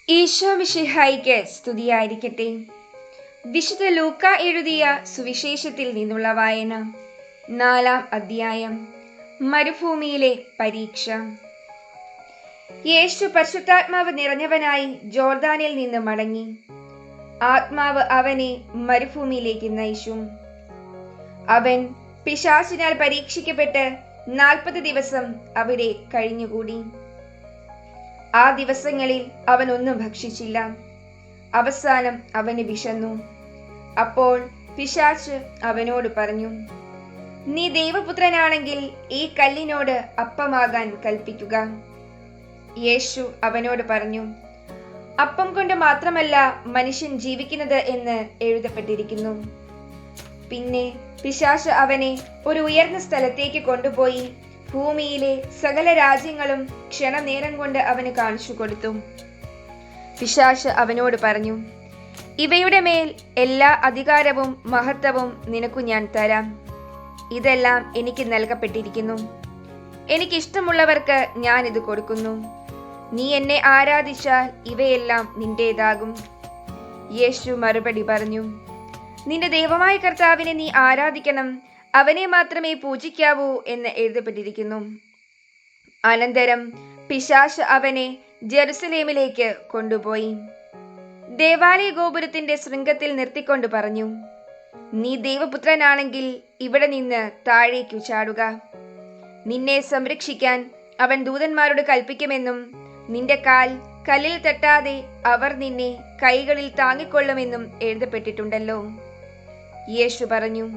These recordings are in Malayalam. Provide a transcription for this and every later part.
ഈശോ മിശിഹായിക്ക് സ്തുതിയായിരിക്കട്ടെ. വിശുദ്ധ ലൂക്ക എഴുതിയ സുവിശേഷത്തിൽ നിന്നുള്ള വായന. 4-ാം അധ്യായം. മരുഭൂമിയിലെ പരീക്ഷ. യേശു പരിശുദ്ധാത്മാവ് നിറഞ്ഞവനായി ജോർദാനിൽ നിന്ന് മടങ്ങി. ആത്മാവ് അവനെ മരുഭൂമിയിലേക്ക് നയിച്ചു. അവൻ പിശാചിനാൽ പരീക്ഷിക്കപ്പെട്ട് 40 ദിവസം അവിടെ കഴിഞ്ഞുകൂടി. ആ ദിവസങ്ങളിൽ അവൻ ഒന്നും ഭക്ഷിച്ചില്ല. അവസാനം അവന് വിശന്നു. അപ്പോൾ പിശാച് അവനോട് പറഞ്ഞു, നീ ദൈവപുത്രനാണെങ്കിൽ ഈ കല്ലിനോട് അപ്പമാകാൻ കൽപ്പിക്കുക. യേശു അവനോട് പറഞ്ഞു, അപ്പം കൊണ്ട് മാത്രമല്ല മനുഷ്യൻ ജീവിക്കുന്നത് എന്ന് എഴുതപ്പെട്ടിരിക്കുന്നു. പിന്നെ പിശാച് അവനെ ഒരു ഉയർന്ന സ്ഥലത്തേക്ക് കൊണ്ടുപോയി ഭൂമിയിലെ സകല രാജ്യങ്ങളും ക്ഷണനേരം കൊണ്ട് അവന് കാണിച്ചു കൊടുത്തു. പിശാച് അവനോട് പറഞ്ഞു, ഇവയുടെ മേൽ എല്ലാ അധികാരവും മഹത്വവും നിനക്കു ഞാൻ തരാം. ഇതെല്ലാം എനിക്ക് നൽകപ്പെട്ടിരിക്കുന്നു. എനിക്കിഷ്ടമുള്ളവർക്ക് ഞാൻ ഇത് കൊടുക്കുന്നു. നീ എന്നെ ആരാധിച്ചാൽ ഇവയെല്ലാം നിന്റേതാകും. യേശു മറുപടി പറഞ്ഞു, നിന്റെ ദൈവമായ കർത്താവിനെ നീ ആരാധിക്കണം, അവനെ മാത്രമേ പൂജിക്കാവൂ എന്ന് എഴുതപ്പെട്ടിരിക്കുന്നു. അനന്തരം പിശാച് അവനെ ജെറുസലേമിലേക്ക് കൊണ്ടുപോയി ദേവാലയ ഗോപുരത്തിന്റെ ശൃംഗത്തിൽ നിർത്തിക്കൊണ്ട് പറഞ്ഞു, നീ ദൈവപുത്രനാണെങ്കിൽ ഇവിടെ നിന്ന് താഴേക്കു ചാടുക. നിന്നെ സംരക്ഷിക്കാൻ അവൻ ദൂതന്മാരോട് കൽപ്പിക്കുമെന്നും നിന്റെ കാൽ കല്ലിൽ തട്ടാതെ അവർ നിന്നെ കൈകളിൽ താങ്ങിക്കൊള്ളുമെന്നും എഴുതപ്പെട്ടിട്ടുണ്ടല്ലോ. യേശു പറഞ്ഞു,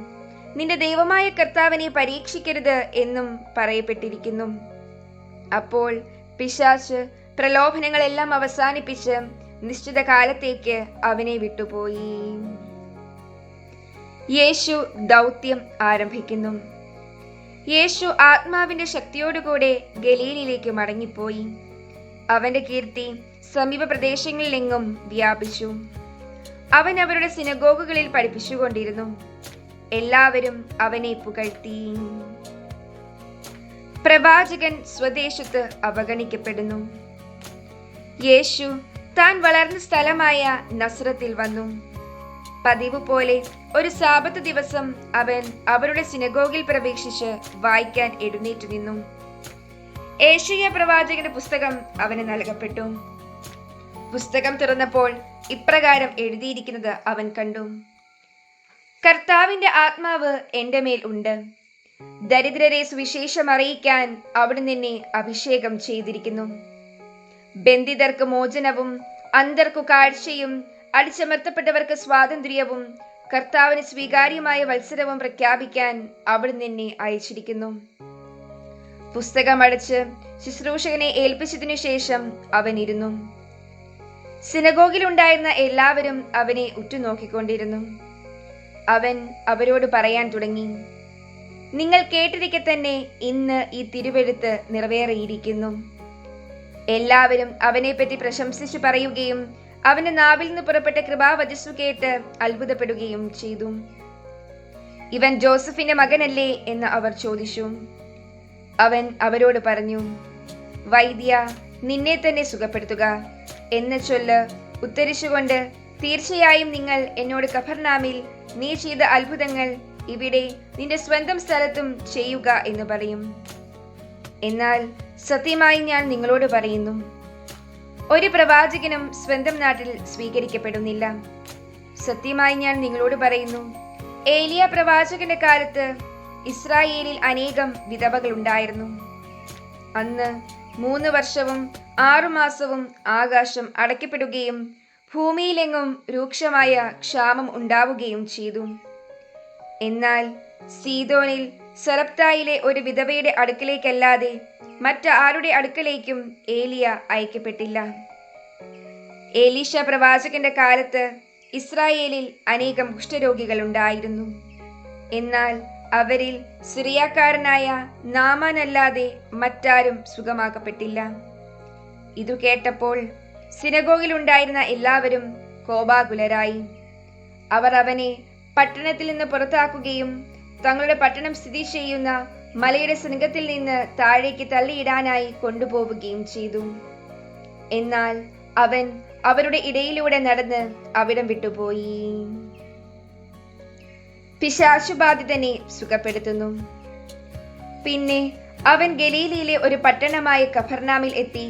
നിന്റെ ദൈവമായ കർത്താവിനെ പരീക്ഷിക്കരുത് എന്നും പറയപ്പെട്ടിരിക്കുന്നു. അപ്പോൾ പിശാച് പ്രലോഭനങ്ങളെല്ലാം അവസാനിപ്പിച്ച് നിശ്ചിത കാലത്തേക്ക് അവനെ വിട്ടുപോയി. യേശു ദൗത്യം ആരംഭിക്കുന്നു. യേശു ആത്മാവിന്റെ ശക്തിയോടുകൂടെ ഗലീലയിലേക്ക് മടങ്ങിപ്പോയി. അവന്റെ കീർത്തി സമീപ പ്രദേശങ്ങളിലെങ്ങും വ്യാപിച്ചു. അവൻ അവരുടെ സിനഗോഗുകളിൽ പഠിപ്പിച്ചുകൊണ്ടിരുന്നു. എല്ലാവരും അവനെ പുകഴ്ത്തി. പ്രവാചകൻ സ്വദേശത്ത് അവഗണിക്കപ്പെടുന്നു. യേശു താൻ വളർന്ന സ്ഥലമായ നസ്രത്തിൽ വന്നു. പതിവ് പോലെ ഒരു സാബത്ത് ദിവസം അവൻ അവരുടെ സിനഗോഗിൽ പ്രവേശിച്ച് വായിക്കാൻ എഴുന്നേറ്റു നിന്നു. ഏശയ്യാ പ്രവാചകന്റെ പുസ്തകം അവന് നൽകപ്പെട്ടു. പുസ്തകം തുറന്നപ്പോൾ ഇപ്രകാരം എഴുതിയിരിക്കുന്നത് അവൻ കണ്ടു, കർത്താവിന്റെ ആത്മാവ് എന്റെ മേൽ ഉണ്ട്. ദരിദ്രരെ സുവിശേഷം അറിയിക്കാൻ അവിടുന്ന് എന്നെ അഭിഷേകം ചെയ്തിരിക്കുന്നു. ബന്ധിതർക്ക് മോചനവും അന്ധർക്കു കാഴ്ചയും അടിച്ചമർത്തപ്പെട്ടവർക്ക് സ്വാതന്ത്ര്യവും കർത്താവിന് സ്വീകാര്യമായ വത്സരവും പ്രഖ്യാപിക്കാൻ അവിടുന്ന് എന്നെ അയച്ചിരിക്കുന്നു. പുസ്തകം അടച്ച് ശുശ്രൂഷകനെ ഏൽപ്പിച്ചതിനു ശേഷം അവൻ ഇരുന്നു. സിനഗോഗിലുണ്ടായിരുന്ന എല്ലാവരും അവനെ ഉറ്റുനോക്കിക്കൊണ്ടിരുന്നു. അവൻ അവരോട് പറയാൻ തുടങ്ങി, നിങ്ങൾ കേട്ടിരിക്കെ തന്നെ ഇന്ന് ഈ തിരുവെഴുത്ത് നിറവേറിയിരിക്കുന്നു. എല്ലാവരും അവനെപ്പറ്റി പ്രശംസിച്ചു പറയുകയും അവന്റെ നാവിൽ നിന്ന് പുറപ്പെട്ട കൃപാവചസ്സു കേട്ട് അത്ഭുതപ്പെടുകയും ചെയ്തു. ഇവൻ ജോസഫിന്റെ മകനല്ലേ എന്ന് അവർ ചോദിച്ചു. അവൻ അവരോട് പറഞ്ഞു, വൈദ്യ, നിന്നെ തന്നെ സുഖപ്പെടുത്തുക എന്ന ചൊല്ല് ഉത്തരിച്ചുകൊണ്ട്, തീർച്ചയായും നിങ്ങൾ എന്നോട് കഫർനാമിൽ നീ ചെയ്ത അത്ഭുതങ്ങൾ ഇവിടെ നിന്റെ സ്വന്തം സ്ഥലത്തും ചെയ്യുക എന്ന് പറയും. എന്നാൽ സത്യമായി ഞാൻ നിങ്ങളോട് പറയുന്നു, ഒരു പ്രവാചകനും സ്വന്തം നാട്ടിൽ സ്വീകരിക്കപ്പെടുന്നില്ല. സത്യമായി ഞാൻ നിങ്ങളോട് പറയുന്നു, ഏലിയ പ്രവാചകന്റെ കാലത്ത് ഇസ്രായേലിൽ അനേകം വിധവകൾ ഉണ്ടായിരുന്നു. അന്ന് 3 വർഷവും 6 മാസവും ആകാശം അടയ്ക്കപ്പെടുകയും ഭൂമിയിലെങ്ങും രൂക്ഷമായ ക്ഷാമം ഉണ്ടാവുകയും ചെയ്തു. എന്നാൽ സീദോനിൽ സരപ്തായിലെ ഒരു വിധവയുടെ അടുക്കലേക്കല്ലാതെ മറ്റാരുടെ അടുക്കലേക്കും ഏലിയ അയക്കപ്പെട്ടില്ല. ഏലീശ പ്രവാചകന്റെ കാലത്ത് ഇസ്രായേലിൽ അനേകം കുഷ്ഠരോഗികൾ ഉണ്ടായിരുന്നു. എന്നാൽ അവരിൽ സിറിയാക്കാരനായ നാമാനല്ലാതെ മറ്റാരും സുഖമാക്കപ്പെട്ടില്ല. ഇതു കേട്ടപ്പോൾ സിനഗോഗിലുണ്ടായിരുന്ന എല്ലാവരും കോപാകുലരായി. അവർ അവനെ പട്ടണത്തിൽ നിന്ന് പുറത്താക്കുകയും തങ്ങളുടെ പട്ടണം സ്ഥിതി ചെയ്യുന്ന മലയുടെ ശൃംഗത്തിൽ നിന്ന് താഴേക്ക് തള്ളിയിടാനായി കൊണ്ടുപോവുകയും ചെയ്തു. എന്നാൽ അവൻ അവരുടെ ഇടയിലൂടെ നടന്ന് അവിടം വിട്ടുപോയി. പിശാചുബാധിതനെ സുഖപ്പെടുത്തുന്നു. പിന്നെ അവൻ ഗലീലയിലെ ഒരു പട്ടണമായ കഫർനാമിൽ എത്തി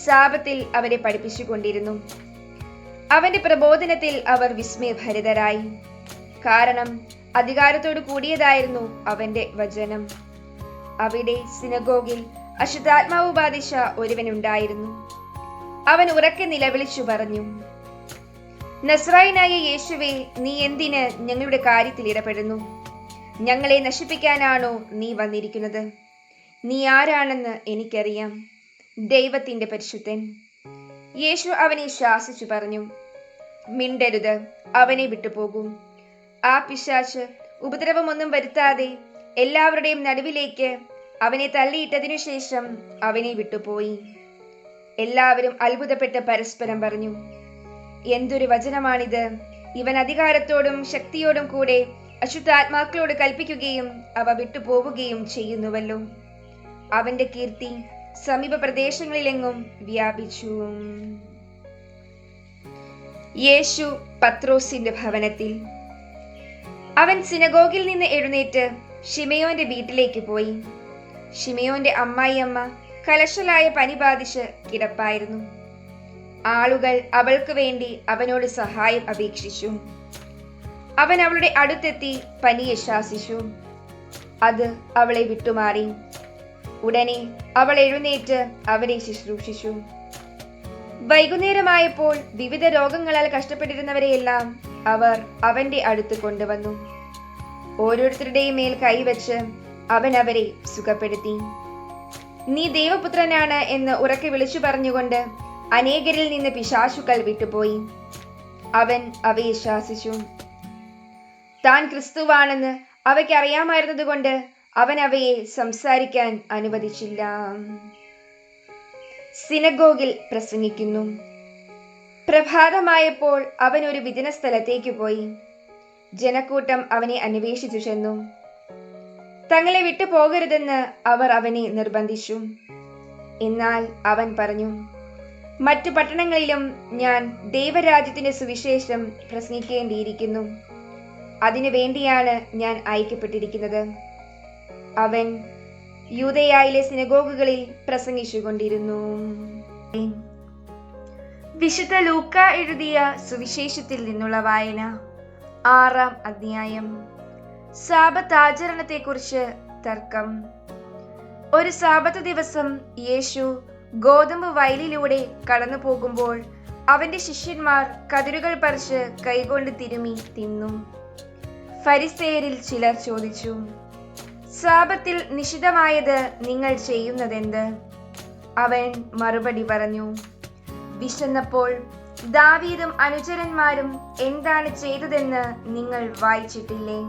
സാബത്തിൽ അവരെ പഠിപ്പിച്ചുകൊണ്ടിരുന്നു. അവന്റെ പ്രബോധനത്തിൽ അവർ വിസ്മയഭരിതരായി. കാരണം അധികാരത്തോടു കൂടിയതായിരുന്നു അവന്റെ വചനം. അവിടെ സിനഗോഗിൽ അശുദ്ധാത്മാവ് ബാധിച്ച ഒരുവനുണ്ടായിരുന്നു. അവൻ ഉറക്കെ നിലവിളിച്ചു പറഞ്ഞു, നസ്രായനായ യേശുവേ, നീ എന്തിന് ഞങ്ങളുടെ കാര്യത്തിൽ ഇടപെടുന്നു? ഞങ്ങളെ നശിപ്പിക്കാനാണോ നീ വന്നിരിക്കുന്നത്? നീ ആരാണെന്ന് എനിക്കറിയാം, ദൈവത്തിന്റെ പരിശുദ്ധൻ. യേശു അവനെ ശാസിച്ചു പറഞ്ഞു, മിണ്ടരുത്, അവനെ വിട്ടുപോകൂ. ആ പിശാച് ഉപദ്രവമൊന്നും വരുത്താതെ എല്ലാവരുടെയും നടുവിലേക്ക് അവനെ തള്ളിയിട്ടതിനു ശേഷം അവനെ വിട്ടുപോയി. എല്ലാവരും അത്ഭുതപ്പെട്ട് പരസ്പരം പറഞ്ഞു, എന്തൊരു വചനമാണിത്! ഇവൻ അധികാരത്തോടും ശക്തിയോടും കൂടെ അശുദ്ധാത്മാക്കളോട് കൽപ്പിക്കുകയും അവ വിട്ടുപോവുകയും ചെയ്യുന്നുവല്ലോ. അവന്റെ കീർത്തി സമീപ പ്രദേശങ്ങളിലെങ്ങും വ്യാപിച്ചു. യേശു പത്രോസിന്റെ ഭവനത്തിൽ. അവൻ സിനഗോഗിൽ നിന്ന് എഴുന്നേറ്റ് ശിമയോന്റെ വീട്ടിലേക്ക് പോയി. ശിമയോന്റെ അമ്മായിയമ്മ കലശലായ പനി ബാധിച്ച് കിടപ്പായിരുന്നു. ആളുകൾ അവൾക്ക് വേണ്ടി അവനോട് സഹായം അപേക്ഷിച്ചു. അവൻ അവളുടെ അടുത്തെത്തി പനിയെ ശാസിച്ചു. അത് അവളെ വിട്ടുമാറി. ഉടനെ അവൾ എഴുന്നേറ്റ് അവനെ ശുശ്രൂഷിച്ചു. വൈകുന്നേരമായപ്പോൾ വിവിധ രോഗങ്ങളാൽ കഷ്ടപ്പെട്ടിരുന്നവരെയെല്ലാം അവർ അവന്റെ അടുത്ത് കൊണ്ടുവന്നു. ഓരോരുത്തരുടെയും മേൽ കൈവച്ച് അവൻ അവരെ സുഖപ്പെടുത്തി. നീ ദൈവപുത്രനാണ് എന്ന് ഉറക്കെ വിളിച്ചു പറഞ്ഞുകൊണ്ട് അനേകരിൽ നിന്ന് പിശാചുക്കൾ വിട്ടുപോയി. അവൻ അവയെ ശാസിച്ചു. താൻ ക്രിസ്തുവാണെന്ന് അവയ്ക്ക് അറിയാമായിരുന്നതുകൊണ്ട് അവൻ അവയെ സംസാരിക്കാൻ അനുവദിച്ചില്ല. സിനഗോഗിൽ പ്രസംഗിക്കുന്നു. പ്രഭാതമായപ്പോൾ അവൻ ഒരു വിജന സ്ഥലത്തേക്ക് പോയി. ജനക്കൂട്ടം അവനെ അന്വേഷിച്ചു ചെന്നു. തങ്ങളെ വിട്ടു പോകരുതെന്ന് അവർ അവനെ നിർബന്ധിച്ചു. എന്നാൽ അവൻ പറഞ്ഞു, മറ്റു പട്ടണങ്ങളിലും ഞാൻ ദൈവരാജ്യത്തിന്റെ സുവിശേഷം പ്രസംഗിക്കേണ്ടിയിരിക്കുന്നു. അതിനു വേണ്ടിയാണ് ഞാൻ അയക്കപ്പെട്ടിരിക്കുന്നത്. അവൻ യൂദയായിലെ സിനഗോഗുകളിൽ പ്രസംഗിച്ചുകൊണ്ടിരുന്നു. വിശുദ്ധ ലൂക്ക എഴുതിയ സുവിശേഷത്തിൽ നിന്നുള്ള വായന. 6-ാം അധ്യായം. സാബത്ത് ആചരണത്തെക്കുറിച്ച് തർക്കം. ഒരു സാബത്ത് ദിവസം യേശു ഗോതമ്പ് വയലിലൂടെ കടന്നു പോകുമ്പോൾ അവന്റെ ശിഷ്യന്മാർ കതിരുകൾ പറിച്ച് കൈകൊണ്ട് തിരുമി തിന്നു. ഫരിസേയരിൽ ചിലർ ചോദിച്ചു, സാബത്തിൽ നിഷിദ്ധമായത് നിങ്ങൾ ചെയ്യുന്നതെന്ത്? അവൻ മറുപടി പറഞ്ഞു, വിശന്നപ്പോൾ ദാവീദും അനുചരന്മാരും എന്താണ് ചെയ്തതെന്ന് നിങ്ങൾ വായിച്ചിട്ടില്ലേ?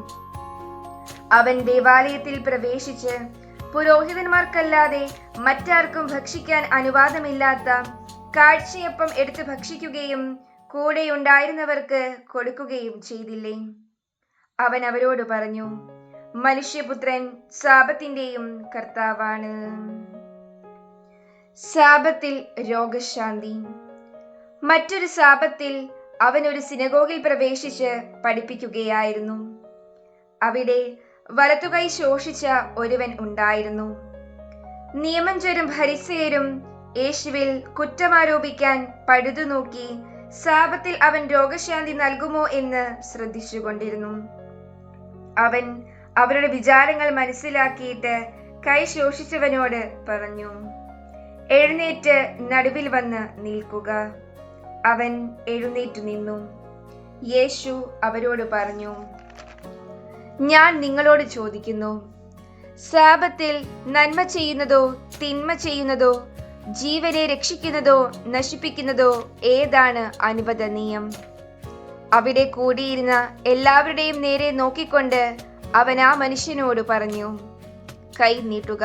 അവൻ ദേവാലയത്തിൽ പ്രവേശിച്ച് പുരോഹിതന്മാർക്കല്ലാതെ മറ്റാർക്കും ഭക്ഷിക്കാൻ അനുവാദമില്ലാത്ത കാഴ്ചയപ്പം എടുത്ത് ഭക്ഷിക്കുകയും കൂടെയുണ്ടായിരുന്നവർക്ക് കൊടുക്കുകയും ചെയ്തില്ലേ? അവൻ അവരോട് പറഞ്ഞു, മനുഷ്യപുത്രൻ സാബത്തിന്റെയും കർത്താവാണ്. സാബത്തിൽ രോഗശാന്തി. മറ്റൊരു സാബത്തിൽ അവൻ ഒരു സിനഗോഗിൽ പ്രവേശിച്ച് പഠിപ്പിക്കുകയായിരുന്നു. അവിടെ വലത്തുകൈ ശോഷിച്ച ഒരുവൻ ഉണ്ടായിരുന്നു. നിയമജ്ഞരും ഫരിസേയരും യേശുവിൽ കുറ്റമാരോപിക്കാൻ പഴുതു നോക്കി സാബത്തിൽ അവൻ രോഗശാന്തി നൽകുമോ എന്ന് ശ്രദ്ധിച്ചുകൊണ്ടിരുന്നു. അവൻ അവരുടെ വിചാരങ്ങൾ മനസ്സിലാക്കിയിട്ട് കൈ ശോഷിച്ചവനോട് പറഞ്ഞു, എഴുന്നേറ്റ് നടുവിൽ വന്ന് നിൽക്കുക. അവൻ എഴുന്നേറ്റു നിന്നു. യേശു അവരോട് പറഞ്ഞു, ഞാൻ നിങ്ങളോട് ചോദിക്കുന്നു, സാബത്തിൽ നന്മ ചെയ്യുന്നതോ തിന്മ ചെയ്യുന്നതോ ജീവനെ രക്ഷിക്കുന്നതോ നശിപ്പിക്കുന്നതോ ഏതാണ് അനുവദനീയം? അവിടെ കൂടിയിരുന്ന എല്ലാവരുടെയും നേരെ നോക്കിക്കൊണ്ട് അവൻ ആ മനുഷ്യനോട് പറഞ്ഞു, കൈ നീട്ടുക.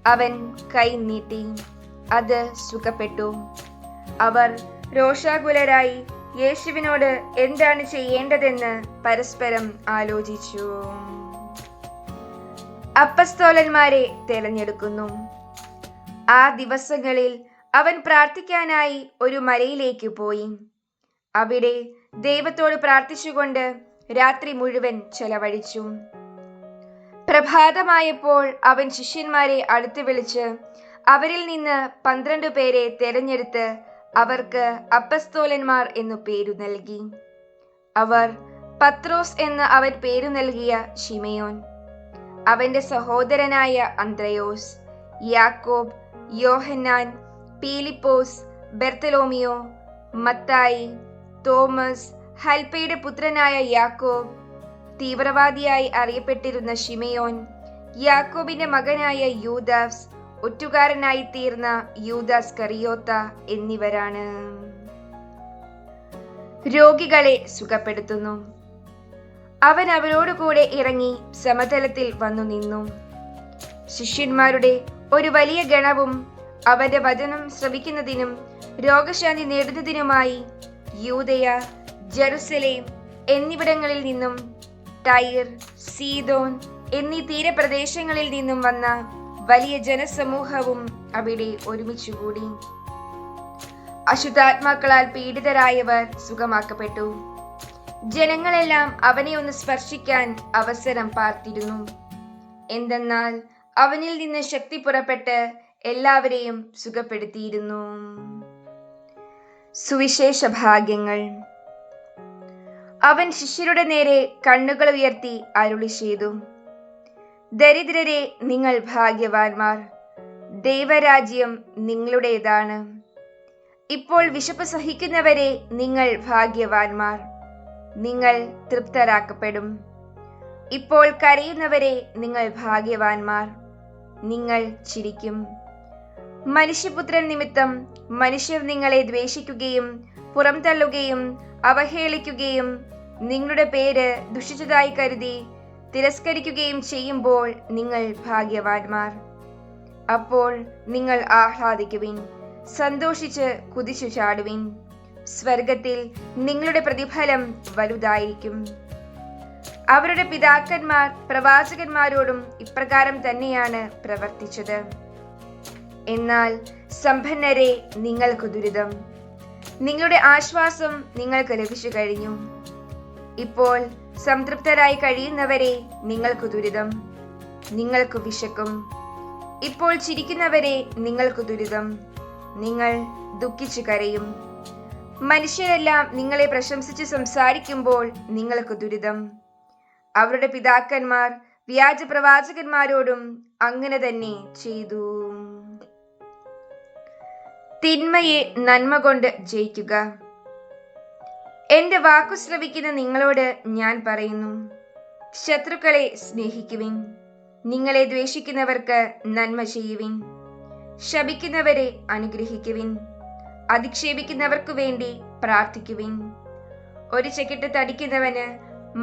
അവൻ കൈ നീട്ടി, അത് സുഖപ്പെട്ടു. അവർ രോഷാകുലരായി യേശുവിനോട് എന്താണ് ചെയ്യേണ്ടതെന്ന് പരസ്പരം ആലോചിച്ചു. അപ്പസ്തോലന്മാരെ തെരഞ്ഞെടുക്കുന്നു. ആ ദിവസങ്ങളിൽ അവൻ പ്രാർത്ഥിക്കാനായി ഒരു മലയിലേക്ക് പോയി. അവിടെ ദൈവത്തോട് പ്രാർത്ഥിച്ചുകൊണ്ട് രാത്രി മുഴുവൻ ചെലവഴിച്ചു. പ്രഭാതമായപ്പോൾ അവൻ ശിഷ്യന്മാരെ അടുത്ത് വിളിച്ച് അവരിൽ നിന്ന് 12 പേരെ തെരഞ്ഞെടുത്ത് അവർക്ക് അപ്പസ്തോലന്മാർ എന്നു പേരു നൽകി. അവർ പത്രോസ് എന്ന് അവൻ പേരു നൽകിയ ശിമയോൻ, അവന്റെ സഹോദരനായ അന്ത്രയോസ്, യാക്കോബ്, യോഹന്നാൻ, പീലിപ്പോസ്, ബെർത്തലോമിയോ, മത്തായി, തോമസ്, ഹൽപ്പയുടെ പുത്രനായ യാക്കോബ്, തീവ്രവാദിയായി അറിയപ്പെട്ടിരുന്ന ശിമയോൻ, യാക്കോബിന്റെ മകനായ യൂദാസ്, ഒറ്റുകാരനായി തീർന്ന യൂദാസ് കറിയോത്ത എന്നിവരാണ്. രോഗികളെ സുഖപ്പെടുത്തുന്നു. അവൻ അവരോടുകൂടെ ഇറങ്ങി സമതലത്തിൽ വന്നു നിന്നു. ശിഷ്യന്മാരുടെ ഒരു വലിയ ഗണവും അവന്റെ വചനം ശ്രവിക്കുന്നതിനും രോഗശാന്തി നേടുന്നതിനുമായി യൂദയ, ജെറുസലേം എന്നിവിടങ്ങളിൽ നിന്നും ടൈർ, സീദോൻ എന്നീ തീരപ്രദേശങ്ങളിൽ നിന്നും വന്ന വലിയ ജനസമൂഹവും അവിടെ ഒരുമിച്ചുകൂടി. അശുദ്ധാത്മാക്കളാൽ പീഡിതരായവർ സുഖമാക്കപ്പെട്ടു. ജനങ്ങളെല്ലാം അവനെ ഒന്ന് സ്പർശിക്കാൻ അവസരം പാർത്തിരുന്നു. എന്തെന്നാൽ അവനിൽ നിന്ന് ശക്തി പുറപ്പെട്ട് എല്ലാവരെയും സുഖപ്പെടുത്തിയിരുന്നു. സുവിശേഷ ഭാഗ്യങ്ങൾ. അവൻ ശിഷ്യരുടെ നേരെ കണ്ണുകൾ ഉയർത്തി അരുളി ചെയ്തു: ദരിദ്രരെ, നിങ്ങൾ ഭാഗ്യവാന്മാർ, ദൈവരാജ്യം നിങ്ങളുടേതാണ്. ഇപ്പോൾ വിശപ്പ് സഹിക്കുന്നവരെ, നിങ്ങൾ ഭാഗ്യവാന്മാർ, നിങ്ങൾ തൃപ്തരാക്കപ്പെടും. ഇപ്പോൾ കരയുന്നവരെ, നിങ്ങൾ ഭാഗ്യവാന്മാർ, നിങ്ങൾ ചിരിക്കും. മനുഷ്യപുത്രൻ നിമിത്തം മനുഷ്യർ നിങ്ങളെ ദ്വേഷിക്കുകയും പുറംതള്ളുകയും അവഹേളിക്കുകയും നിങ്ങളുടെ പേര് ദുഷിച്ചതായി കരുതി തിരസ്കരിക്കുകയും ചെയ്യുമ്പോൾ നിങ്ങൾ ഭാഗ്യവാന്മാർ. അപ്പോൾ നിങ്ങൾ ആഹ്ലാദിക്കുവിൻ, സന്തോഷിച്ച് കുതിച്ചു ചാടുവിൻ. സ്വർഗത്തിൽ നിങ്ങളുടെ പ്രതിഫലം വലുതായിരിക്കും. അവരുടെ പിതാക്കന്മാർ പ്രവാചകന്മാരോടും ഇപ്രകാരം തന്നെയാണ് പ്രവർത്തിച്ചത്. എന്നാൽ സമ്പന്നരെ, നിങ്ങൾക്ക് ദുരിതം, നിങ്ങളുടെ ആശ്വാസം നിങ്ങൾക്ക് ലഭിച്ചു കഴിഞ്ഞു. ഇപ്പോൾ സംതൃപ്തരായി കഴിയുന്നവരെ, നിങ്ങൾക്ക് ദുരിതം, നിങ്ങൾക്ക് വിശക്കും. ഇപ്പോൾ ചിരിക്കുന്നവരെ, നിങ്ങൾക്ക് ദുരിതം, നിങ്ങൾ ദുഃഖിച്ചു കരയും. മനുഷ്യരെല്ലാം നിങ്ങളെ പ്രശംസിച്ച് സംസാരിക്കുമ്പോൾ നിങ്ങൾക്ക് ദുരിതം. അവരുടെ പിതാക്കന്മാർ വ്യാജ പ്രവാചകന്മാരോടും അങ്ങനെ തന്നെ ചെയ്തു. തിന്മയെ നന്മ കൊണ്ട് ജയിക്കുക. എന്റെ വാക്കു ശ്രവിക്കുന്ന നിങ്ങളോട് ഞാൻ പറയുന്നു: ശത്രുക്കളെ സ്നേഹിക്കുവിൻ, നിങ്ങളെ ദ്വേഷിക്കുന്നവർക്ക് നന്മ ചെയ്യുവിൻ, ശപിക്കുന്നവരെ അനുഗ്രഹിക്കുവിൻ, അധിക്ഷേപിക്കുന്നവർക്കു വേണ്ടി പ്രാർത്ഥിക്കുവിൻ. ഒരു ചെകിട്ട് തടിക്കുന്നവന്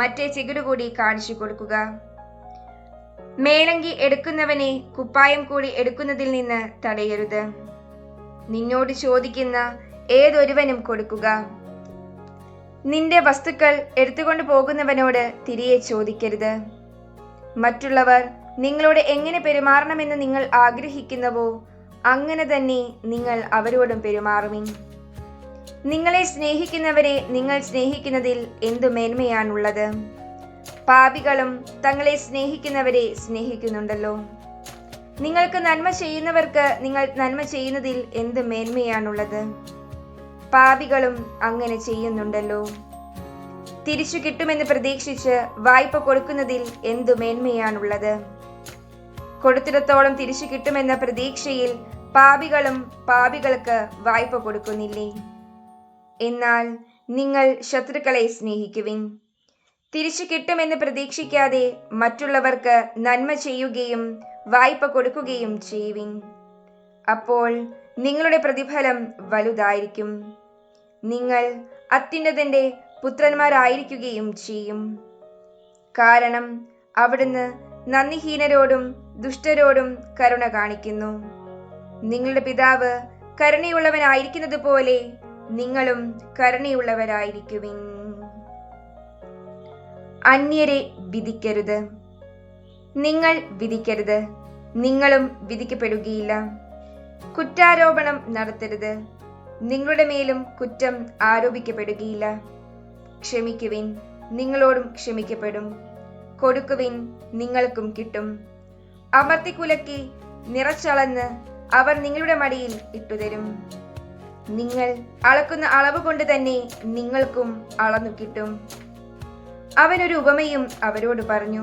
മറ്റേ ചെകിട് കൂടി കാണിച്ചു കൊടുക്കുക. മേലങ്കി എടുക്കുന്നവനെ കുപ്പായം കൂടി എടുക്കുന്നതിൽ നിന്ന് തടയരുത്. നിന്നോട് ചോദിക്കുന്ന ഏതൊരുവനും കൊടുക്കുക. നിന്റെ വസ്തുക്കൾ എടുത്തുകൊണ്ട് പോകുന്നവനോട് തിരികെ ചോദിക്കരുത്. മറ്റുള്ളവർ നിങ്ങളോട് എങ്ങനെ പെരുമാറണമെന്ന് നിങ്ങൾ ആഗ്രഹിക്കുന്നുവോ അങ്ങനെ തന്നെ നിങ്ങൾ അവരോടും പെരുമാറുവിൻ. നിങ്ങളെ സ്നേഹിക്കുന്നവരെ നിങ്ങൾ സ്നേഹിക്കുന്നതിൽ എന്തു മേന്മയാണുള്ളത്? പാപികളും തങ്ങളെ സ്നേഹിക്കുന്നവരെ സ്നേഹിക്കുന്നുണ്ടല്ലോ. നിങ്ങൾക്ക് നന്മ ചെയ്യുന്നവർക്ക് നിങ്ങൾ നന്മ ചെയ്യുന്നതിൽ എന്ത് മേന്മയാണുള്ളത്? പാപികളും അങ്ങനെ ചെയ്യുന്നുണ്ടല്ലോ. തിരിച്ചു കിട്ടുമെന്ന് പ്രതീക്ഷിച്ച് വായ്പ കൊടുക്കുന്നതിൽ എന്തു മേന്മയാണുള്ളത്? കൊടുത്തിടത്തോളം തിരിച്ചു കിട്ടുമെന്ന പ്രതീക്ഷയിൽ പാപികളും പാപികൾക്ക് വായ്പ കൊടുക്കുന്നില്ലേ? എന്നാൽ നിങ്ങൾ ശത്രുക്കളെ സ്നേഹിക്കുവിൻ. തിരിച്ചു കിട്ടുമെന്ന് പ്രതീക്ഷിക്കാതെ മറ്റുള്ളവർക്ക് നന്മ ചെയ്യുകയും വായ്പ കൊടുക്കുകയും ചെയ്യുവിൻ. അപ്പോൾ നിങ്ങളുടെ പ്രതിഫലം വലുതായിരിക്കും. നിങ്ങൾ അത്യുന്നതന്റെ പുത്രന്മാരായിരിക്കുകയും ചെയ്യും. കാരണം അവിടുന്ന് നന്ദിഹീനരോടും ദുഷ്ടരോടും കരുണ കാണിക്കുന്നു. നിങ്ങളുടെ പിതാവ് കരുണയുള്ളവനായിരിക്കുന്നത് പോലെ നിങ്ങളും കരുണയുള്ളവരായിരിക്കുവിൻ. അന്യരെ വിധിക്കരുത്. നിങ്ങൾ വിധിക്കരുത്, നിങ്ങളും വിധിക്കപ്പെടുകയില്ല. കുറ്റാരോപണം നടത്തരുത്, നിങ്ങളുടെ മേലും കുറ്റം ആരോപിക്കപ്പെടുകയില്ല. ക്ഷമിക്കുവിൻ, നിങ്ങളോടും ക്ഷമിക്കപ്പെടും. കൊടുക്കുവിൻ, നിങ്ങൾക്കും കിട്ടും. അമർത്തിക്കുലക്കി നിറച്ചളന്ന് അവർ നിങ്ങളുടെ മടിയിൽ ഇട്ടുതരും. നിങ്ങൾ അളക്കുന്ന അളവ് കൊണ്ട് തന്നെ നിങ്ങൾക്കും അളന്നു കിട്ടും. അവനൊരു ഉപമയും അവരോട് പറഞ്ഞു.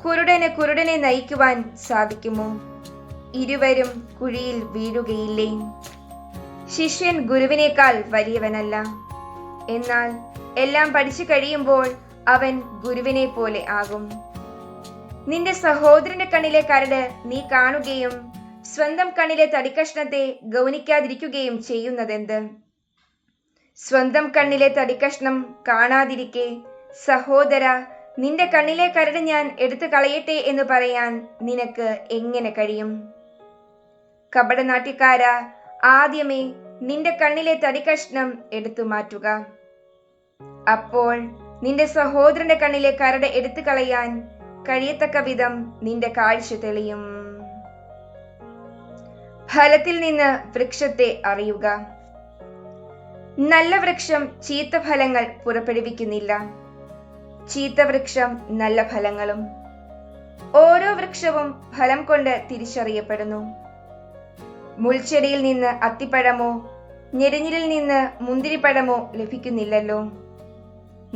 കുരുടന് കുരുടനെ നയിക്കുവാൻ സാധിക്കുമോ? ഇരുവരും കുഴിയിൽ വീഴുകയില്ലേ? ശിഷ്യൻ ഗുരുവിനേക്കാൾ വലിയവനല്ല, എന്നാൽ എല്ലാം പഠിച്ചു കഴിയുമ്പോൾ അവൻ ഗുരുവിനെ പോലെ ആകും. നിന്റെ സഹോദരന്റെ കണ്ണിലെ കരട് നീ കാണുകയും സ്വന്തം കണ്ണിലെ തടിക്കഷ്ണത്തെ ഗൗനിക്കാതിരിക്കുകയും ചെയ്യുന്നതെന്ത്? സ്വന്തം കണ്ണിലെ തടിക്കഷ്ണം കാണാതിരിക്കെ സഹോദര, നിന്റെ കണ്ണിലെ കരട് ഞാൻ എടുത്തു കളയട്ടെ എന്ന് പറയാൻ നിനക്ക് എങ്ങനെ കഴിയും? കപടനാട്യക്കാരാ, ആദ്യമേ നിന്റെ കണ്ണിലെ തടിക്കഷ്ണം എടുത്തു മാറ്റുക. അപ്പോൾ നിന്റെ സഹോദരന്റെ കണ്ണിലെ കരട് എടുത്തു കളയാൻ കഴിയത്തക്ക വിധം നിന്റെ കാഴ്ച തെളിയും. ഫലത്തിൽ നിന്ന് വൃക്ഷത്തെ അറിയുക. നല്ല വൃക്ഷം ചീത്ത ഫലങ്ങൾ പുറപ്പെടുവിക്കുന്നില്ല, ചീത്ത വൃക്ഷം നല്ല ഫലങ്ങളും. ഓരോ വൃക്ഷവും ഫലം കൊണ്ട് തിരിച്ചറിയപ്പെടുന്നു. മുൾച്ചെടിയിൽ നിന്ന് അത്തിപ്പഴമോ ഞെരിഞ്ഞിലിൽ നിന്ന് മുന്തിരിപ്പഴമോ ലഭിക്കുന്നില്ലല്ലോ.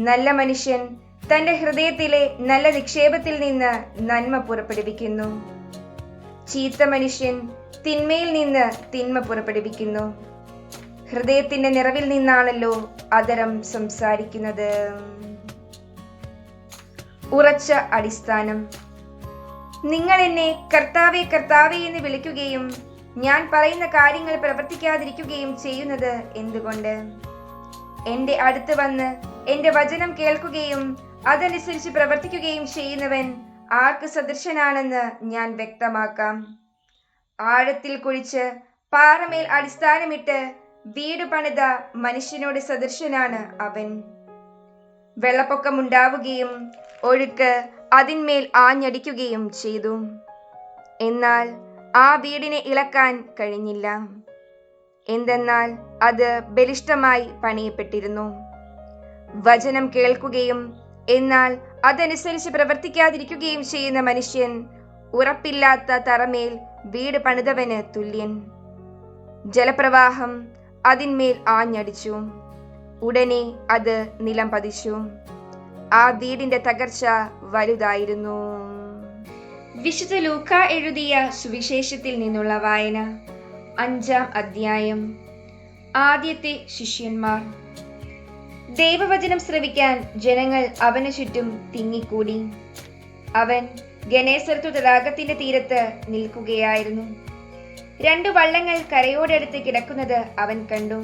നല്ല മനുഷ്യൻ തന്റെ ഹൃദയത്തിലെ നല്ല നിക്ഷേപത്തിൽ നിന്ന് നന്മ പുറപ്പെടുവിക്കുന്നു. ചീത്ത മനുഷ്യൻ തിന്മയിൽ നിന്ന് തിന്മ പുറപ്പെടുവിക്കുന്നു. ഹൃദയത്തിന്റെ നിറവിൽ നിന്നാണല്ലോ അധരം സംസാരിക്കുന്നത്. ഉറച്ച അടിസ്ഥാനം. നിങ്ങൾ എന്നെ കർത്താവേ കർത്താവേ എന്ന് വിളിക്കുകയും ഞാൻ പറയുന്ന കാര്യങ്ങൾ പ്രവർത്തിക്കാതിരിക്കുകയും ചെയ്യുന്നത് എന്തുകൊണ്ട്? എന്റെ അടുത്ത് വന്ന് എന്റെ വചനം കേൾക്കുകയും അതനുസരിച്ച് പ്രവർത്തിക്കുകയും ചെയ്യുന്നവൻ ആർക്ക് സദൃശനാണെന്ന് ഞാൻ വ്യക്തമാക്കാം. ആഴത്തിൽ കുഴിച്ച് പാറമേൽ അടിസ്ഥാനമിട്ട് വീട് പണിത മനുഷ്യനോട് സദൃശനാണ് അവൻ. വെള്ളപ്പൊക്കമുണ്ടാവുകയും ഒഴുക്ക് അതിന്മേൽ ആഞ്ഞടിക്കുകയും ചെയ്തു. എന്നാൽ ആ വീടിനെ ഇളക്കാൻ കഴിഞ്ഞില്ല. എന്തെന്നാൽ അത് ബലിഷ്ഠമായി പണിയപ്പെട്ടിരുന്നു. വചനം കേൾക്കുകയും എന്നാൽ അതനുസരിച്ച് പ്രവർത്തിക്കാതിരിക്കുകയും ചെയ്യുന്ന മനുഷ്യൻ ഉറപ്പില്ലാത്ത തറമേൽ വീട് പണിതവന് തുല്യൻ. ജലപ്രവാഹം അതിന്മേൽ ആഞ്ഞടിച്ചു, ഉടനെ അത് നിലം പതിച്ചു. ആ വീടിന്റെ തകർച്ച വലുതായിരുന്നു. വിശുദ്ധ ലൂക്ക എഴുതിയ സുവിശേഷത്തിൽ നിന്നുള്ള വായന. 5-ാം അധ്യായം. ആദ്യത്തെ ശിഷ്യന്മാർ. ദൈവവചനം ശ്രവിക്കാൻ ജനങ്ങൾ അവന് ചുറ്റും തിങ്ങിക്കൂടി. അവൻ ഗനേസരത്തു തടാകത്തിന്റെ തീരത്ത് നിൽക്കുകയായിരുന്നു. 2 വള്ളങ്ങൾ കരയോടടുത്ത് കിടക്കുന്നത് അവൻ കണ്ടു.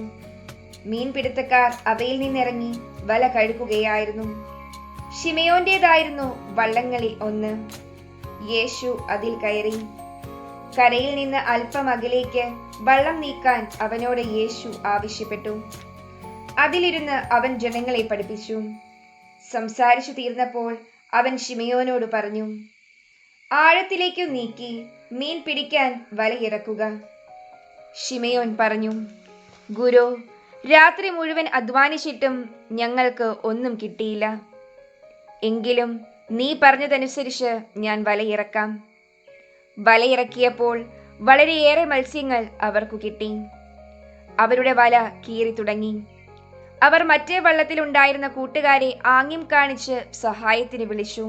മീൻപിടുത്തക്കാർ അവയിൽ നിന്നിറങ്ങി വല കഴുകുകയായിരുന്നു. ശിമയോന്റേതായിരുന്നു വള്ളങ്ങളിൽ ഒന്ന്. യേശു അതിൽ കയറി. കരയിൽ നിന്ന് അല്പം അകലേക്ക് വള്ളം നീക്കാൻ അവനോട് യേശു ആവശ്യപ്പെട്ടു. അതിലിരുന്ന് അവൻ ജനങ്ങളെ പഠിപ്പിച്ചു. സംസാരിച്ചു തീർന്നപ്പോൾ അവൻ ശിമയോനോട് പറഞ്ഞു, ആഴത്തിലേക്കു നീക്കി മീൻ പിടിക്കാൻ വലയിറക്കുക. ശിമയോൻ പറഞ്ഞു, ഗുരു, രാത്രി മുഴുവൻ അധ്വാനിച്ചിട്ടും ഞങ്ങൾക്ക് ഒന്നും കിട്ടിയില്ല. എങ്കിലും നീ പറഞ്ഞതനുസരിച്ച് ഞാൻ വലയിറക്കാം. വലയിറക്കിയപ്പോൾ വളരെയേറെ മത്സ്യങ്ങൾ അവർക്കു കിട്ടി. അവരുടെ വല കീറി തുടങ്ങി. അവർ മറ്റേ വള്ളത്തിലുണ്ടായിരുന്ന കൂട്ടുകാരെ ആംഗ്യം കാണിച്ച് സഹായത്തിന് വിളിച്ചു.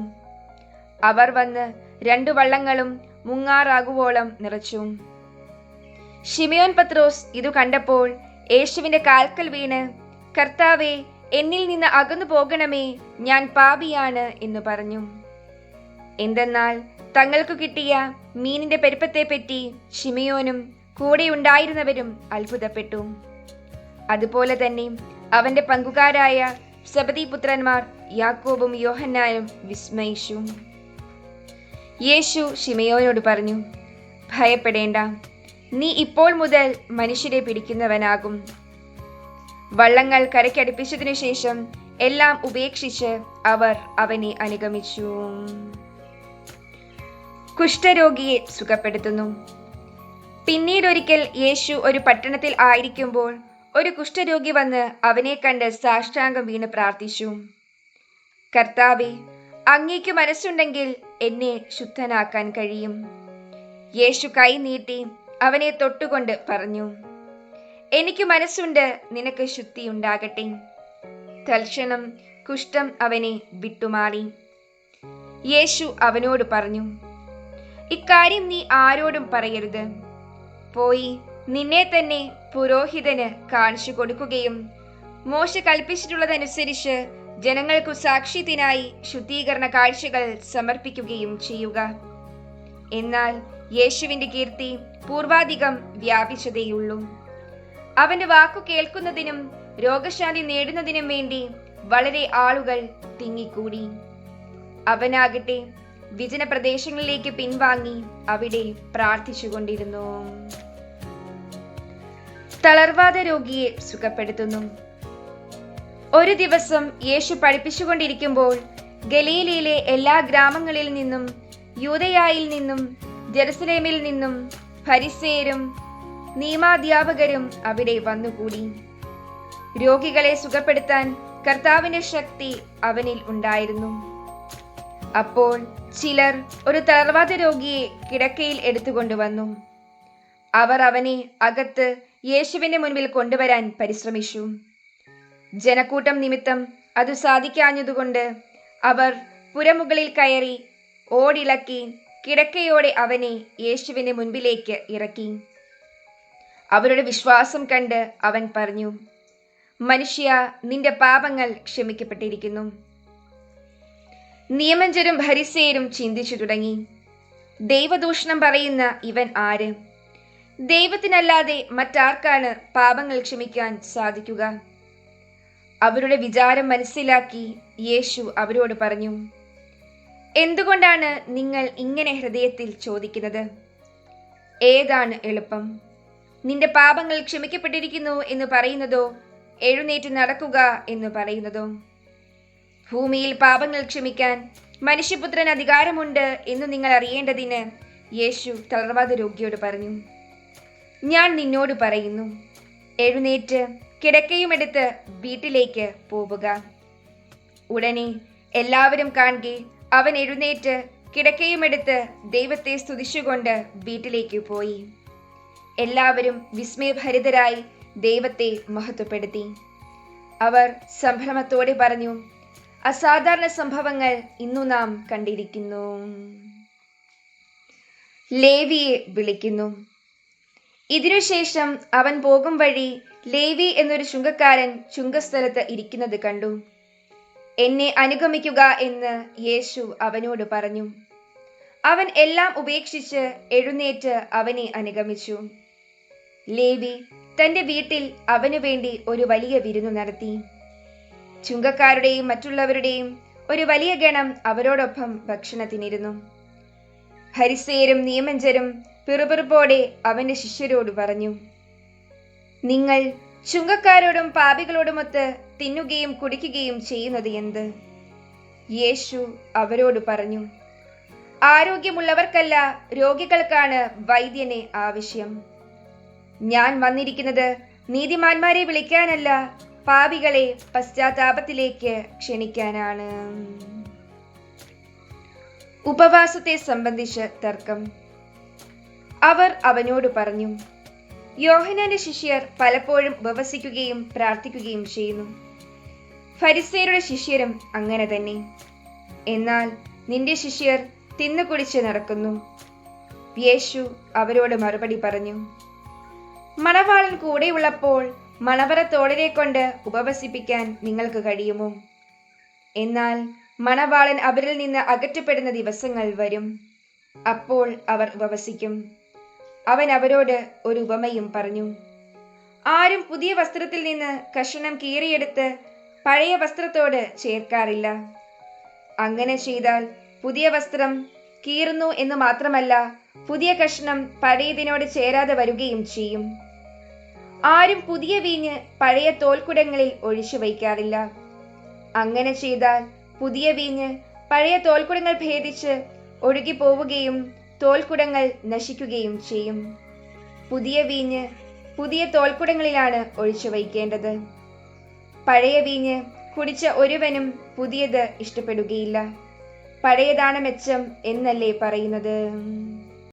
അവർ വന്ന് 2 വള്ളങ്ങളും മുങ്ങാറാകുവോളം നിറച്ചു. ശിമയോൻ പത്രോസ് ഇതു കണ്ടപ്പോൾ യേശുവിന്റെ കാൽക്കൽ വീണ്, കർത്താവേ, എന്നിൽ നിന്ന് അകന്നു പോകണമേ, ഞാൻ പാപിയാണ് എന്ന് പറഞ്ഞു. എന്തെന്നാൽ തങ്ങൾക്കു കിട്ടിയ മീനിന്റെ പെരുപ്പത്തെപ്പറ്റി ശിമയോനും കൂടെയുണ്ടായിരുന്നവരും അത്ഭുതപ്പെട്ടു. അതുപോലെ തന്നെ അവന്റെ പങ്കുകാരായ സെബദീപുത്രന്മാർ യാക്കോബും യോഹന്നാനും വിസ്മയിച്ചു. യേശു ശിമയോനോട് പറഞ്ഞു, ഭയപ്പെടേണ്ട, നീ ഇപ്പോൾ മുതൽ മനുഷ്യരെ പിടിക്കുന്നവനാകും. വള്ളങ്ങൾ കരയ്ക്കടുപ്പിച്ചതിനു ശേഷം എല്ലാം ഉപേക്ഷിച്ച് അവർ അവനെ അനുഗമിച്ചു. കുഷ്ഠരോഗിയെ സുഖപ്പെടുത്തുന്നു. പിന്നീടൊരിക്കൽ യേശു ഒരു പട്ടണത്തിൽ ആയിരിക്കുമ്പോൾ ഒരു കുഷ്ഠരോഗി വന്ന് അവനെ കണ്ട് സാഷ്ടാംഗം വീണ് പ്രാർത്ഥിച്ചു. കർത്താവേ, അങ്ങേക്ക് മനസ്സുണ്ടെങ്കിൽ എന്നെ ശുദ്ധനാക്കാൻ കഴിയും. യേശു കൈ നീട്ടി അവനെ തൊട്ടുകൊണ്ട് പറഞ്ഞു, എനിക്ക് മനസ്സുണ്ട്, നിനക്ക് ശുദ്ധിയുണ്ടാകട്ടെ. തൽക്ഷണം കുഷ്ഠം അവനെ വിട്ടുമാറി. യേശു അവനോട് പറഞ്ഞു, ഇക്കാര്യം നീ ആരോടും പറയരുത്. പോയി നിന്നെ തന്നെ പുരോഹിതന് കാണിച്ചു കൊടുക്കുകയും മോശ കൽപ്പിച്ചിട്ടുള്ളതനുസരിച്ച് ജനങ്ങൾക്കു സാക്ഷ്യത്തിനായി ശുദ്ധീകരണ കാഴ്ചകൾ സമർപ്പിക്കുകയും ചെയ്യുക. എന്നാൽ യേശുവിന്റെ കീർത്തി പൂർവാധികം വ്യാപിച്ചതേയുള്ളൂ. അവന്റെ വാക്കു കേൾക്കുന്നതിനും രോഗശാന്തി നേടുന്നതിനും വേണ്ടി വളരെ ആളുകൾ തിങ്ങിക്കൂടി. അവനാകട്ടെ വിജന പ്രദേശങ്ങളിലേക്ക് പിൻവാങ്ങി അവിടെ പ്രാർത്ഥിച്ചുകൊണ്ടിരുന്നു. തളർവാദ രോഗിയെ സുഖപ്പെടുത്തുന്നു. ഒരു ദിവസം യേശു പഠിപ്പിച്ചുകൊണ്ടിരിക്കുമ്പോൾ ഗലീലയിലെ എല്ലാ ഗ്രാമങ്ങളിൽ നിന്നും യൂദയായിൽ നിന്നും ജെറുസലേമിൽ നിന്നും ഫരിസേയരും നിയമാധ്യാപകരും അവിടെ വന്നുകൂടി. രോഗികളെ സുഖപ്പെടുത്താൻ കർത്താവിന്റെ ശക്തി അവനിൽ ഉണ്ടായിരുന്നു. അപ്പോൾ ചിലർ ഒരു തളർവാദ രോഗിയെ കിടക്കയിൽ എടുത്തുകൊണ്ടുവന്നു. അവർ അവനെ അകത്ത് യേശുവിന്റെ മുൻപിൽ കൊണ്ടുവരാൻ പരിശ്രമിച്ചു. ജനക്കൂട്ടം നിമിത്തം അത് സാധിക്കാഞ്ഞതുകൊണ്ട് അവർ പുരമുകളിൽ കയറി ഓടിളക്കി കിടക്കയോടെ അവനെ യേശുവിന്റെ മുൻപിലേക്ക് ഇറക്കി. അവരുടെ വിശ്വാസം കണ്ട് അവൻ പറഞ്ഞു, മനുഷ്യ, നിന്റെ പാപങ്ങൾ ക്ഷമിക്കപ്പെട്ടിരിക്കുന്നു. നിയമജ്ഞരും ഫരിസേയരും ചിന്തിച്ചു തുടങ്ങി, ദൈവദൂഷണം പറയുന്ന ഇവൻ ആര്? ദൈവത്തിനല്ലാതെ മറ്റാർക്കാണ് പാപങ്ങൾ ക്ഷമിക്കാൻ സാധിക്കുക? അവരുടെ വിചാരം മനസ്സിലാക്കി യേശു അവരോട് പറഞ്ഞു, എന്തുകൊണ്ടാണ് നിങ്ങൾ ഇങ്ങനെ ഹൃദയത്തിൽ ചോദിക്കുന്നത്? ഏതാണ് എളുപ്പം, നിന്റെ പാപങ്ങൾ ക്ഷമിക്കപ്പെട്ടിരിക്കുന്നു എന്ന് പറയുന്നതോ എഴുന്നേറ്റ് നടക്കുക എന്ന് പറയുന്നതോ? ഭൂമിയിൽ പാപങ്ങൾ ക്ഷമിക്കാൻ മനുഷ്യപുത്രൻ അധികാരമുണ്ട് എന്ന് നിങ്ങൾ അറിയേണ്ടതിന് യേശു തളർവാദ രോഗിയോട് പറഞ്ഞു, ഞാൻ നിന്നോട് പറയുന്നു, എഴുന്നേറ്റ് കിടക്കയുമെടുത്ത് വീട്ടിലേക്ക് പോവുക. ഉടനെ എല്ലാവരും കാണെ അവൻ എഴുന്നേറ്റ് കിടക്കയുമെടുത്ത് ദൈവത്തെ സ്തുതിച്ചുകൊണ്ട് വീട്ടിലേക്ക് പോയി. എല്ലാവരും വിസ്മയഭരിതരായി ദൈവത്തെ മഹത്വപ്പെടുത്തി. അവർ സംഭ്രമത്തോടെ പറഞ്ഞു, അസാധാരണ സംഭവങ്ങൾ ഇന്നു നാം കണ്ടിരിക്കുന്നു. ലേവിയെ വിളിക്കുന്നു. ഇതിനുശേഷം അവൻ പോകും വഴി ലേവി എന്നൊരു ചുങ്കക്കാരൻ ചുങ്കസ്ഥലത്ത് ഇരിക്കുന്നത് കണ്ടു. എന്നെ അനുഗമിക്കുക എന്ന് യേശു അവനോട് പറഞ്ഞു. അവൻ എല്ലാം ഉപേക്ഷിച്ച് എഴുന്നേറ്റ് അവനെ അനുഗമിച്ചു. ലേവി തന്റെ വീട്ടിൽ അവനു വേണ്ടി ഒരു വലിയ വിരുന്നു നടത്തി. ചുങ്കക്കാരുടെയും മറ്റുള്ളവരുടെയും ഒരു വലിയ ഗണം അവരോടൊപ്പം ഭക്ഷണത്തിനിരുന്നു. ഫരിസേയരും നിയമജ്ഞരും പിറുപിറുപ്പോടെ അവന്റെ ശിഷ്യരോട് പറഞ്ഞു, നിങ്ങൾ ചുങ്കക്കാരോടും പാപികളോടുമൊത്ത് തിന്നുകയും കുടിക്കുകയും ചെയ്യുന്നത് എന്ത്? യേശു അവരോട് പറഞ്ഞു, ആരോഗ്യമുള്ളവർക്കല്ല, രോഗികൾക്കാണ് വൈദ്യനെ ആവശ്യം. ഞാൻ വന്നിരിക്കുന്നത് നീതിമാന്മാരെ വിളിക്കാനല്ല, പാപികളെ പശ്ചാത്താപത്തിലേക്ക് ക്ഷണിക്കാനാണ്. ഉപവാസത്തെ സംബന്ധിച്ച് തർക്കം. അവർ അവനോട് പറഞ്ഞു, യോഹന്നാന്റെ ശിഷ്യർ പലപ്പോഴും ഉപവസിക്കുകയും പ്രാർത്ഥിക്കുകയും ചെയ്യുന്നു. ഫരിസേയരുടെ ശിഷ്യരും അങ്ങനെ തന്നെ. എന്നാൽ നിന്റെ ശിഷ്യർ തിന്നുകുടിച്ച് നടക്കുന്നു. യേശു അവരോട് മറുപടി പറഞ്ഞു, മണവാളൻ കൂടെയുള്ളപ്പോൾ മണവറത്തോടരെ കൊണ്ട് ഉപവസിപ്പിക്കാൻ നിങ്ങൾക്ക് കഴിയുമോ? എന്നാൽ മണവാളൻ അവരിൽ നിന്ന് അകറ്റപ്പെടുന്ന ദിവസങ്ങൾ വരും. അപ്പോൾ അവർ ഉപവസിക്കും. അവൻ അവരോട് ഒരു ഉപമയും പറഞ്ഞു. ആരും പുതിയ വസ്ത്രത്തിൽ നിന്ന് കഷണം കീറിയെടുത്ത് പഴയ വസ്ത്രത്തോട് ചേർക്കാറില്ല. അങ്ങനെ ചെയ്താൽ പുതിയ വസ്ത്രം കീറുന്നു എന്ന് മാത്രമല്ല, പുതിയ കഷണം പഴയതിനോട് ചേരാതെ വരികയും ചെയ്യും. ആരും പുതിയ വീഞ്ഞ് പഴയ തോൽക്കുടങ്ങളിൽ ഒഴിച്ചു വയ്ക്കാറില്ല. അങ്ങനെ ചെയ്താൽ പുതിയ വീഞ്ഞ് പഴയ തോൽക്കുടങ്ങൾ ഭേദിച്ച് ഒഴുകിപ്പോവുകയും തോൽക്കുടങ്ങൾ നശിക്കുകയും ചെയ്യും. പുതിയ വീഞ്ഞ് പുതിയ തോൽക്കുടങ്ങളിലാണ് ഒഴിച്ചു വയ്ക്കേണ്ടത്. പഴയ വീഞ്ഞ് കുടിച്ച ഒരുവനും പുതിയത് ഇഷ്ടപ്പെടുകയില്ല. പഴയതാണ് മെച്ചം എന്നല്ലേ പറയുന്നത്.